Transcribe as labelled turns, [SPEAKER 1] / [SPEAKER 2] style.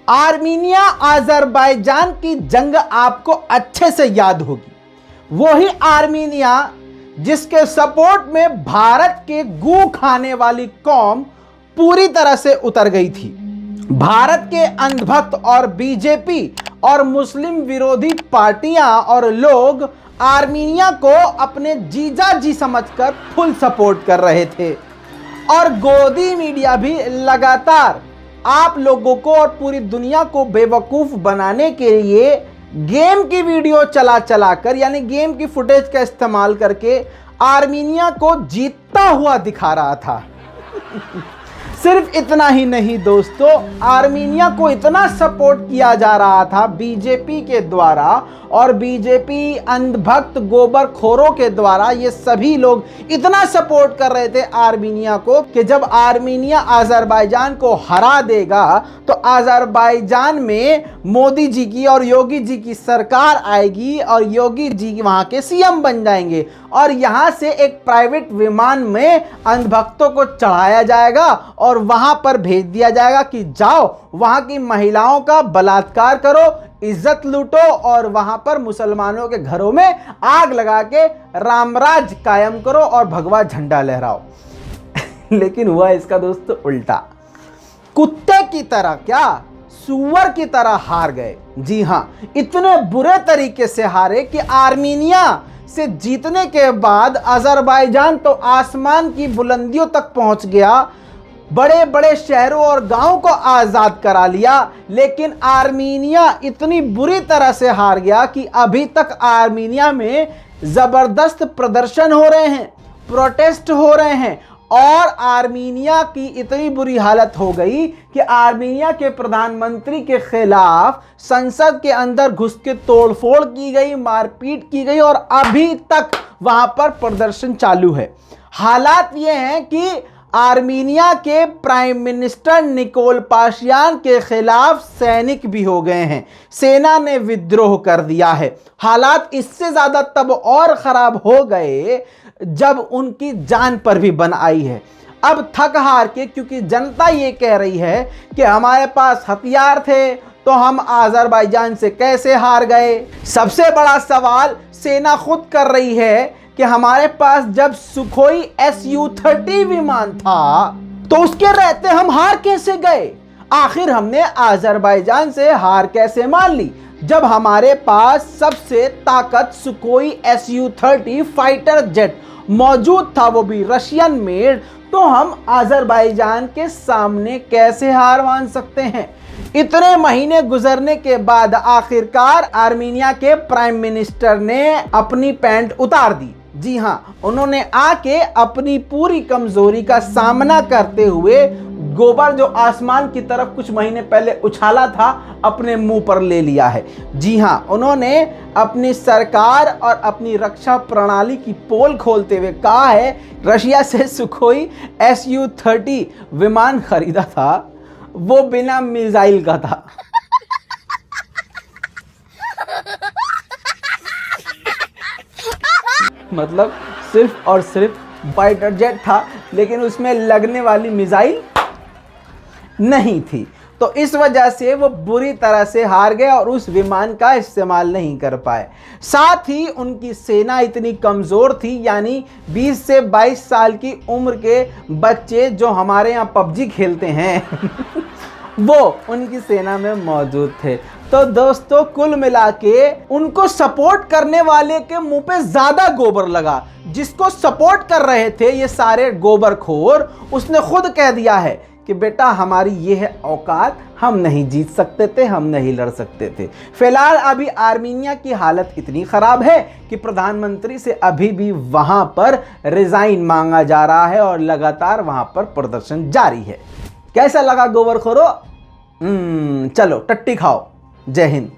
[SPEAKER 1] Armenia Azerbaijan की जंग आपको अच्छे से याद होगी। वही आर्मीनिया जिसके सपोर्ट में भारत के गू खाने वाली कौम पूरी तरह से उतर गई थी। भारत के अंधभक्त और बीजेपी और मुस्लिम विरोधी पार्टियां और लोग आर्मीनिया को अपने जीजा जी समझकर फुल सपोर्ट कर रहे थे और गोदी मीडिया भी लगातार आप लोगों को और पूरी दुनिया को बेवकूफ बनाने के लिए गेम की वीडियो चला चला कर, यानी गेम की फुटेज का इस्तेमाल करके आर्मीनिया को जीतता हुआ दिखा रहा था। सिर्फ इतना ही नहीं दोस्तों, आर्मीनिया को इतना सपोर्ट किया जा रहा था बीजेपी के द्वारा और बीजेपी अंधभक्त गोबरखोरों के द्वारा। ये सभी लोग इतना सपोर्ट कर रहे थे आर्मीनिया को कि जब आर्मीनिया अजरबैजान को हरा देगा तो अजरबैजान में मोदी जी की और योगी जी की सरकार आएगी और योगी जी वहां के सीएम बन जाएंगे और यहां से एक प्राइवेट विमान में अंधभक्तों को चढ़ाया जाएगा और वहां पर भेज दिया जाएगा कि जाओ वहां की महिलाओं का बलात्कार करो, इज्जत लूटो और वहां पर मुसलमानों के घरों में आग लगा के रामराज कायम करो और भगवा झंडा लहराओ। लेकिन हुआ इसका दोस्तों उल्टा। कुत्ते की तरह क्या, सुअर की तरह हार गए। जी हां, इतने बुरे तरीके से हारे कि आर्मीनिया से जीतने के बाद अजरबैजान तो आसमान की बुलंदियों तक पहुंच गया, बड़े बड़े शहरों और गांवों को आज़ाद करा लिया, लेकिन आर्मीनिया इतनी बुरी तरह से हार गया कि अभी तक आर्मीनिया में ज़बरदस्त प्रदर्शन हो रहे हैं, प्रोटेस्ट हो रहे हैं और आर्मीनिया की इतनी बुरी हालत हो गई कि आर्मीनिया के प्रधानमंत्री के खिलाफ संसद के अंदर घुस के तोड़फोड़ की गई, मारपीट की गई और अभी तक वहां पर प्रदर्शन चालू है। हालात ये हैं कि आर्मीनिया के प्राइम मिनिस्टर निकोल पाशियान के खिलाफ सैनिक भी हो गए हैं, सेना ने विद्रोह कर दिया है। हालात इससे ज़्यादा तब और ख़राब हो गए जब उनकी जान पर भी बन आई है। अब थक हार के, क्योंकि जनता ये कह रही है कि हमारे पास हथियार थे तो हम अजरबैजान से कैसे हार गए। सबसे बड़ा सवाल सेना खुद कर रही है कि हमारे पास जब सुखोई Su-30 विमान था तो उसके रहते हम हार कैसे गए। आखिर हमने अजरबैजान से हार कैसे मान ली जब हमारे पास सबसे ताकत सुखोई Su-30 फाइटर जेट मौजूद था, वो भी रशियन मेड। तो हम अजरबैजान के सामने कैसे हार मान सकते हैं। इतने महीने गुजरने के बाद आखिरकार आर्मीनिया के प्राइम मिनिस्टर ने अपनी पैंट उतार दी। जी हां, उन्होंने आके अपनी पूरी कमजोरी का सामना करते हुए गोबर जो आसमान की तरफ कुछ महीने पहले उछाला था अपने मुंह पर ले लिया है। जी हां, उन्होंने अपनी सरकार और अपनी रक्षा प्रणाली की पोल खोलते हुए कहा है रशिया से सुखोई Su-30 विमान खरीदा था, वो बिना मिसाइल का था। मतलब सिर्फ और सिर्फ फाइटर जेट था, लेकिन उसमें लगने वाली मिसाइल नहीं थी। तो इस वजह से वो बुरी तरह से हार गए और उस विमान का इस्तेमाल नहीं कर पाए। साथ ही उनकी सेना इतनी कमज़ोर थी, यानी 20 से 22 साल की उम्र के बच्चे जो हमारे यहाँ PUBG खेलते हैं वो उनकी सेना में मौजूद थे। तो दोस्तों कुल मिला के उनको सपोर्ट करने वाले के मुंह पे ज़्यादा गोबर लगा। जिसको सपोर्ट कर रहे थे ये सारे गोबरखोर, उसने खुद कह दिया है कि बेटा हमारी ये है औकात, हम नहीं जीत सकते थे, हम नहीं लड़ सकते थे। फिलहाल अभी आर्मीनिया की हालत इतनी ख़राब है कि प्रधानमंत्री से अभी भी वहाँ पर रिज़ाइन मांगा जा रहा है और लगातार वहाँ पर प्रदर्शन जारी है। कैसा लगा गोबरखोरो? चलो टट्टी खाओ। जय हिंद।